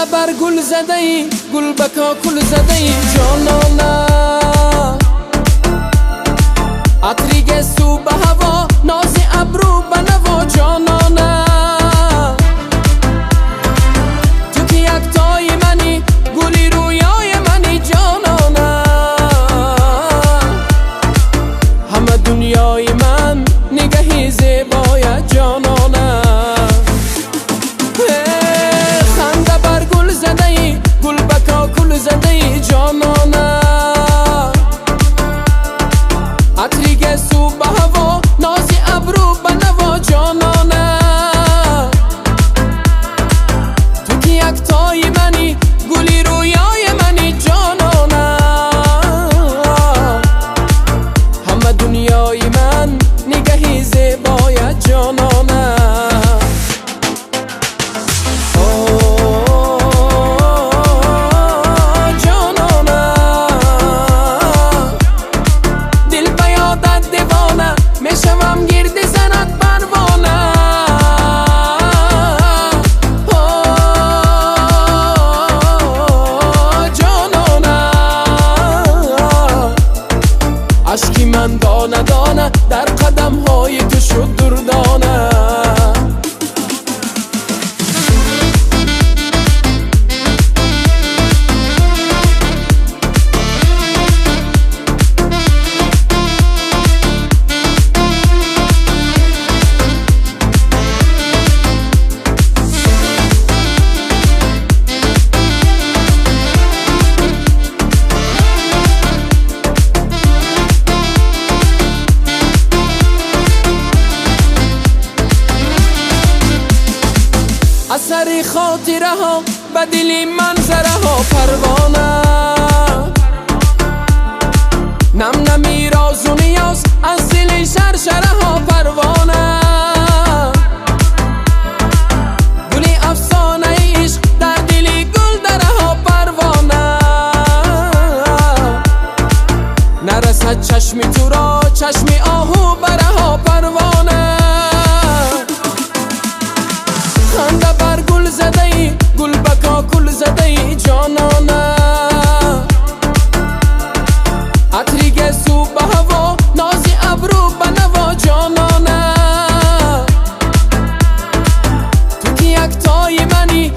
خنده بر گل زده ای، گل بکا کل زده ای جانانه. عطری گسو به هوا، ناز ابرو به نوا جانانه. تو که یکتای منی، گلی رویای منی جانانه. همه دنیای من نگهی زیبای جانانه. خنده بر گل زده ای، گل بکا کل زده ای جانانه. عطری گسو به هوا، نازی ابرو به نوا جانانه. تو که یکتای منی، گلی رویای منی جانانه. همه دنیای من نگهی زیبای جانانه. میشوم گرد زنت پروانه. جانانه عشقی من دانه دانه، در قدم های تو شد دردانه. اثری خاطره ها، بدلی منظره ها پروانه. نم نمی راز و نیاز، از دل شرشره ها پروانه. گلی افسانه عشق، در دلی گل دره ها پروانه. نرسد چشمی تو را، چشمی آهو بره ها پروانه. خنده بر گل زده ای، گل بکا کل زده ای جانانه. عطری گسو به هوا، نازی ابرو به نوا جانانه. تو که یکتای منی،